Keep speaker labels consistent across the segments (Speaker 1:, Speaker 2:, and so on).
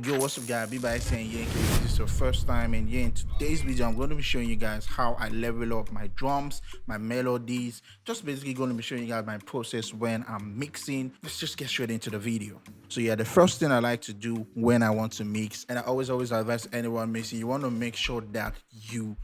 Speaker 1: Yo, what's up guys, BeatsbyHcien here. If this is your first time, and in today's video I'm going to be showing you guys how I level up my drums, my melodies, just basically going to be showing you guys my process when I'm mixing. Let's just get straight into the video. So yeah, the first thing I like to do when I want to mix, and I always advise anyone mixing, you want to make sure that you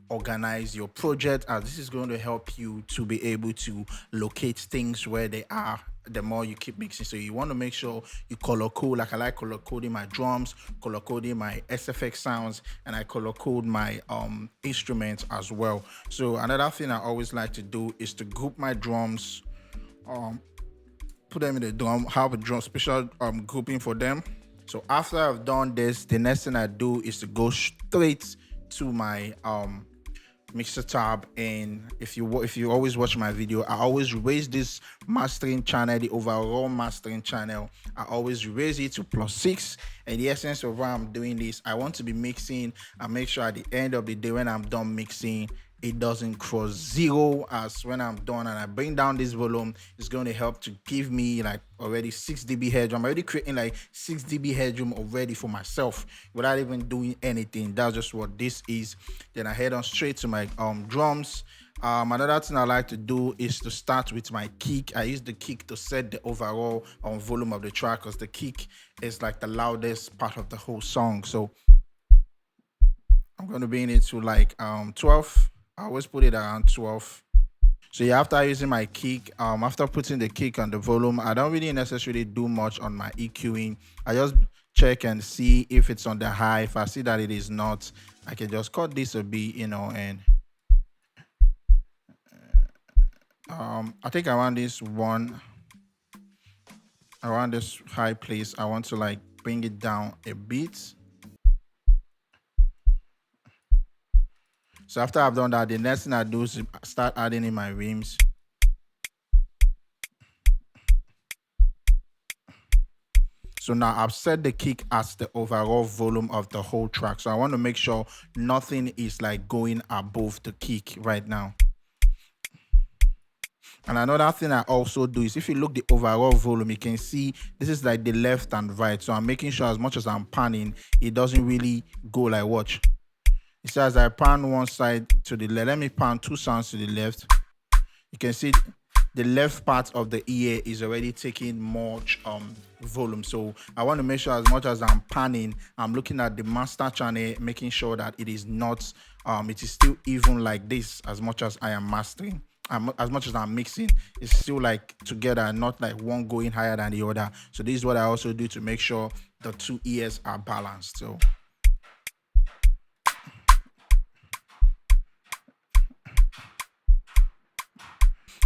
Speaker 1: organize your project, as this is going to help you to be able to locate things where they are the more you keep mixing. So you want to make sure you color code. Like I like color coding my drums, color coding my SFX sounds, and I color code my instruments as well. So another thing I always like to do is to group my drums, put them in the drum, have a drum special grouping for them. So after I've done this, the next thing I do is to go straight to my mixer tab, and if you always watch my video, I always raise this mastering channel, the overall mastering channel, I always raise it to +6. And the essence of why I'm doing this, I want to be mixing and make sure at the end of the day when I'm done mixing, it doesn't cross 0. As when I'm done and I bring down this volume, it's going to help to give me like already 6 dB headroom. I'm already creating like 6 dB headroom already for myself without even doing anything. That's just what this is. Then I head on straight to my drums. Another thing I like to do is to start with my kick. I use the kick to set the overall volume of the track, because the kick is like the loudest part of the whole song. So I'm going to bring it to like 12. I always put it around 12. So yeah, after using my kick, after putting the kick on the volume, I don't really necessarily do much on my EQing. I just check and see if it's on the high. If I see that it is not, I can just cut this a bit, and I think around this high place, I want to like bring it down a bit. So after I've done that, the next thing I do is start adding in my rims. So now I've set the kick as the overall volume of the whole track. So I want to make sure nothing is like going above the kick right now. And another thing I also do is, if you look the overall volume, you can see this is like the left and right. So I'm making sure as much as I'm panning, it doesn't really go like watch. It says I pan one side to the left. Let me pan 2 sounds to the left. You can see the left part of the ear is already taking much volume. So I want to make sure as much as I'm panning, I'm looking at the master channel, making sure that it is not, it is still even like this. As much as I am mastering, as much as I'm mixing, it's still like together, not like one going higher than the other. So this is what I also do to make sure the 2 ears are balanced.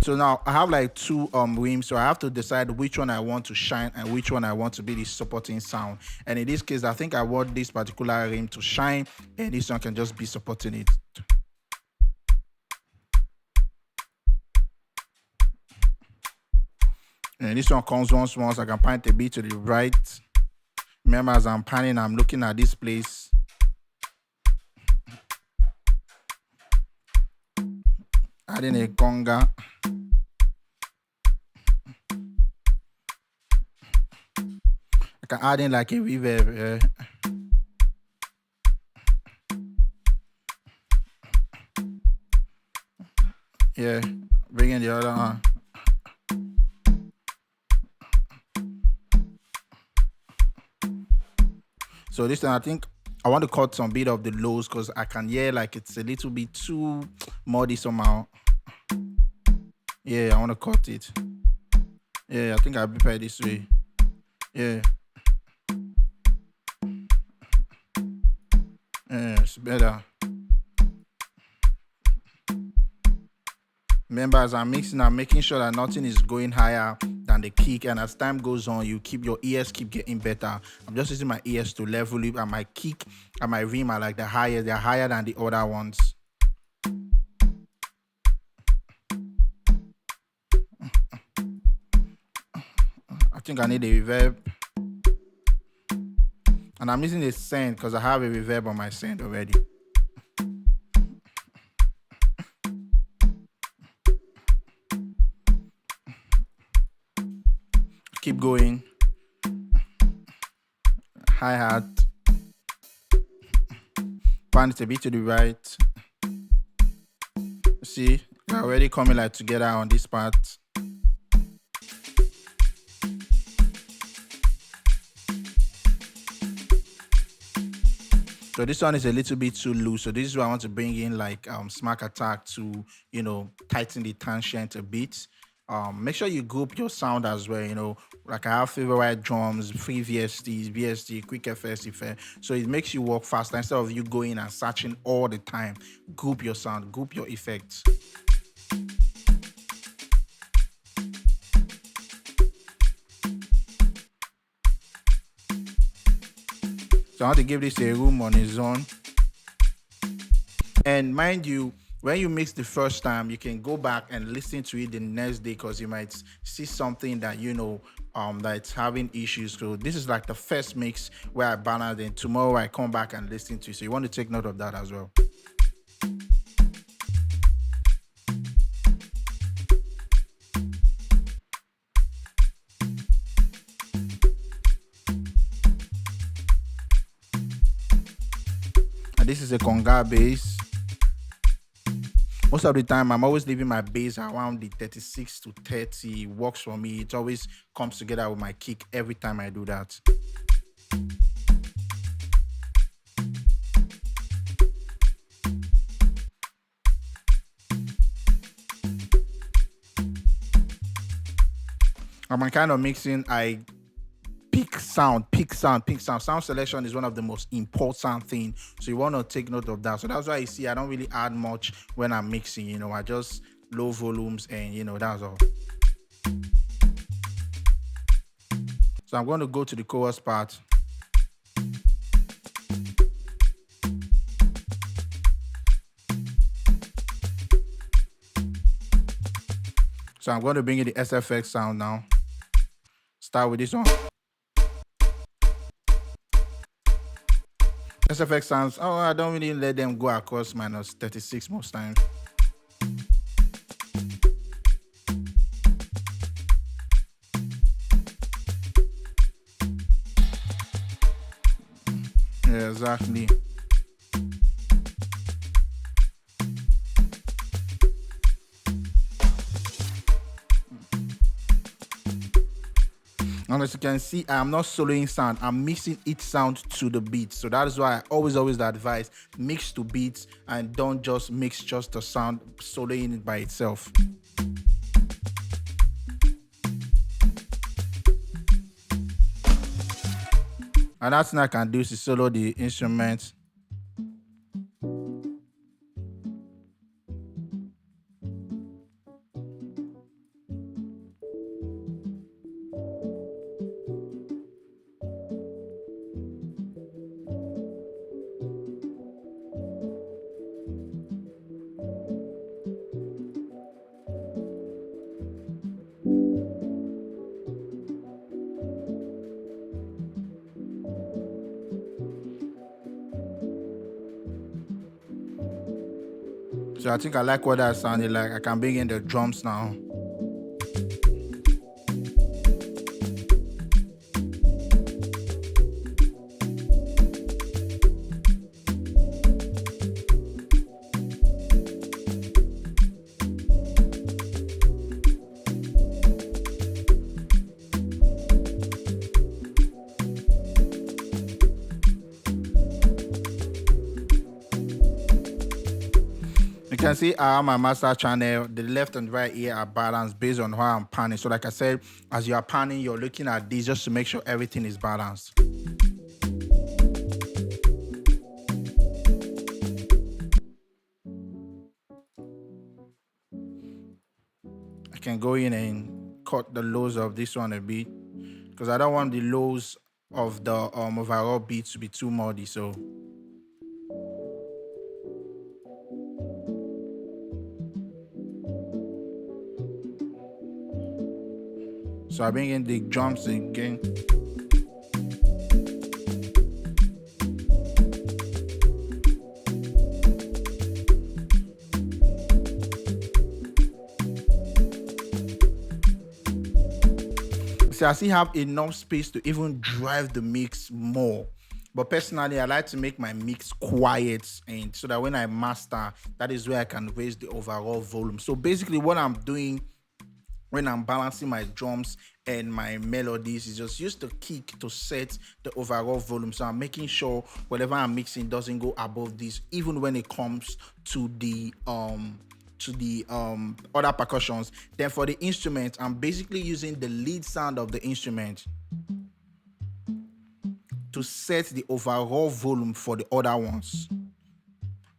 Speaker 1: So now I have like 2 rims, so I have to decide which one I want to shine and which one I want to be the supporting sound. And in this case, I think I want this particular rim to shine, and this one can just be supporting it. And this one comes once, I can point a bit to the right. Remember, as I'm panning, I'm looking at this place. Adding a conga. I can add in like a reverb. Yeah, bring in the other one. So this time I think I want to cut some bit of the lows, because I can hear like it's a little bit too muddy somehow. Yeah, I want to cut it. Yeah, I think I prepare this way. Yeah. Yeah, it's better. Remember, as I'm mixing, I'm making sure that nothing is going higher than the kick, and as time goes on, your ears keep getting better. I'm just using my ears to level it, and my kick and my rim are like they're higher than the other ones. I think I need a reverb, and I'm using a send because I have a reverb on my send already. Keep going. hi-hat, pan it a bit to the right. See, we're already coming like together on this part. So this one is a little bit too loose. So this is where I want to bring in like smack attack to, tighten the tangent a bit. Make sure you group your sound as well, like I have favorite drums, free VSTs, VST, quick FS effect. So it makes you work faster instead of you going and searching all the time. Group your sound, group your effects. So I want to give this a room on its own. And mind you, when you mix the first time, you can go back and listen to it the next day because you might see something that that's having issues. So this is like the first mix where I balance, and tomorrow I come back and listen to it. So you want to take note of that as well. And this is a conga bass. Most of the time, I'm always leaving my bass around the 36 to 30. It works for me. It always comes together with my kick every time I do that. I'm kind of mixing, I pick sound. Sound selection is one of the most important things. So you want to take note of that. So that's why you see I don't really add much when I'm mixing, I just low volumes and that's all. So I'm going to go to the chorus part. So I'm going to bring in the SFX sound now. Start with this one. SFX sounds, I don't really let them go across minus 36 most times. Yeah, exactly. And as you can see, I'm not soloing sound. I'm mixing each sound to the beat. So that is why I always advise mix to beats and don't just mix just the sound soloing it by itself. And that's thing I can do is solo the instruments. So I think I like what that sounded like. I can bring in the drums now. You can see how my master channel, the left and right ear are balanced based on how I'm panning. So like I said, as you are panning, you're looking at this just to make sure everything is balanced. I can go in and cut the lows of this one a bit because I don't want the lows of the overall beat to be too muddy. So I bring in the drums again. See, I still have enough space to even drive the mix more. But personally, I like to make my mix quiet, and so that when I master, that is where I can raise the overall volume. So basically, what I'm doing when I'm balancing my drums and my melodies is just use the kick to set the overall volume. So I'm making sure whatever I'm mixing doesn't go above this, even when it comes to the other percussions. Then for the instrument, I'm basically using the lead sound of the instrument to set the overall volume for the other ones.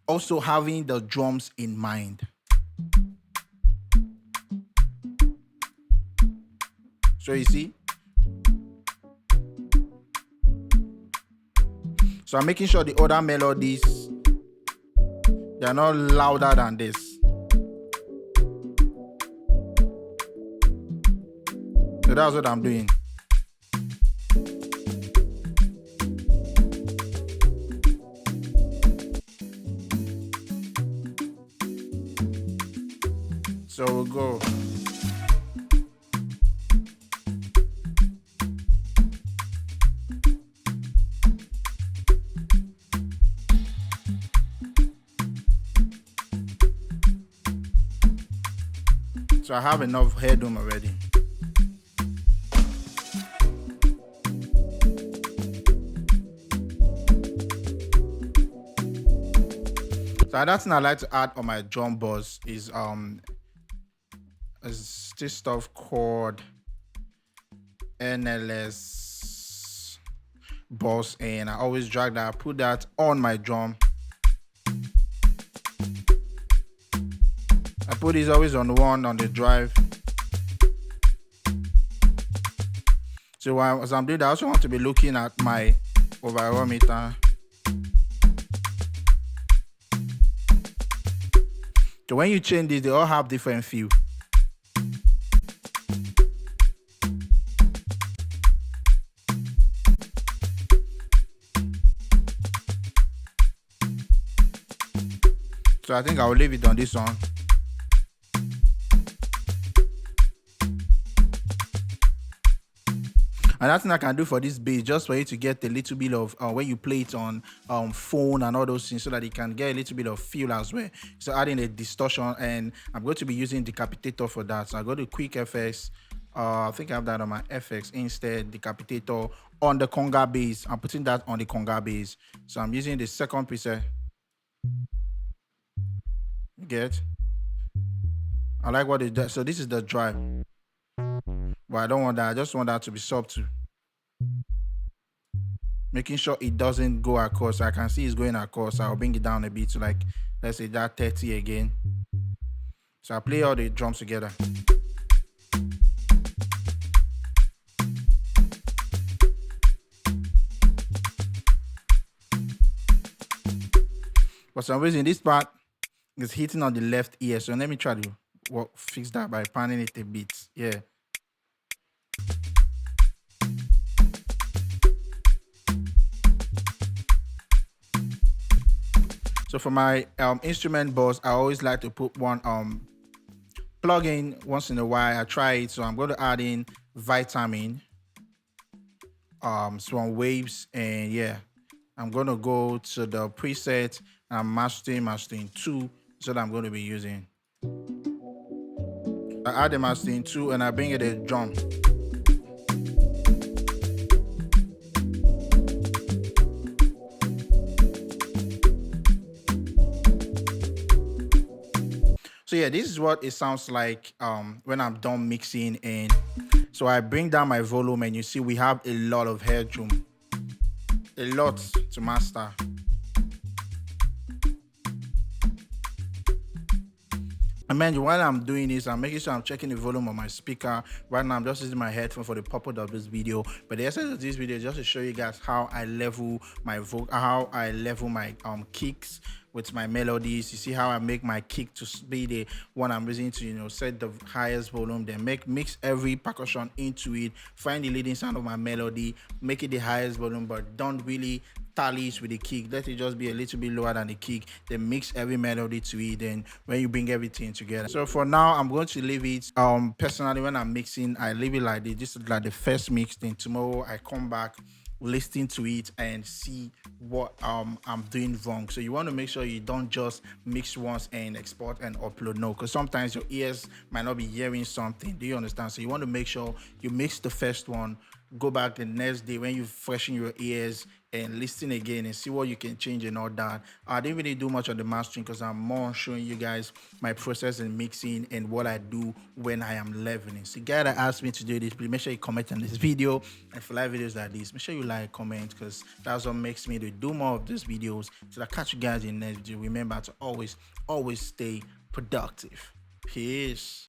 Speaker 1: Also having the drums in mind. So you see? So I'm making sure the other melodies, they're not louder than this. So that's what I'm doing. So we'll go. So I have enough headroom already. So another thing I like to add on my drum bus is this stuff called NLS bus, and I always drag that, I put that on my drum. I put this always on one on the drive. So as I'm doing that, I also want to be looking at my overall meter. So when you change this, they all have different feel. So I think I'll leave it on this one. Another thing I can do for this bass, just for you to get a little bit of when you play it on phone and all those things, so that you can get a little bit of feel as well. So adding a distortion, and I'm going to be using decapitator for that. So I go to quick FX. I think I have that on my FX instead. Decapitator on the conga bass. I'm putting that on the conga bass. So I'm using the second preset. You get? I like what it does. So this is the drive. But I don't want that. I just want that to be subtle. Making sure it doesn't go across. I can see it's going across. I'll bring it down a bit to, like, let's say that 30 again. So I play all the drums together. For some reason, this part is hitting on the left ear. So let me try to fix that by panning it a bit. Yeah. So for my instrument bus, I always like to put one plugin once in a while. I try it. So I'm going to add in vitamin, some waves, and yeah, I'm going to go to the preset. I'm mastering 2, so that I'm going to be using. I add the mastering 2 and I bring it a drum. So yeah, this is what it sounds like when I'm done mixing. And so I bring down my volume, and you see we have a lot of headroom, a lot to master. And man, while I'm doing this, I'm making sure I'm checking the volume on my speaker. Right now, I'm just using my headphone for the purpose of this video. But the essence of this video is just to show you guys how I level my kicks with my melodies. You see how I make my kick to be the one I'm using to, set the highest volume, then mix every percussion into it, find the leading sound of my melody, make it the highest volume, but don't really tallies with the kick. Let it just be a little bit lower than the kick. Then mix every melody to it. Then when you bring everything together. So for now, I'm going to leave it. Personally, when I'm mixing, I leave it like this. This is like the first mix. Then tomorrow I come back, listen to it and see what I'm doing wrong. So you want to make sure you don't just mix once and export and upload. No, because sometimes your ears might not be hearing something. Do you understand? So you want to make sure you mix the first one, go back the next day when you freshen your ears and listen again and see what you can change and all that. I didn't really do much on the mastering because I'm more showing you guys my process in mixing and what I do when I am leveling. So guy that asked me to do this, please make sure you comment on this video. And for live videos like this, make sure you like, comment, because that's what makes me to do more of these videos. So I catch you guys in the next video. Remember to always stay productive. Peace.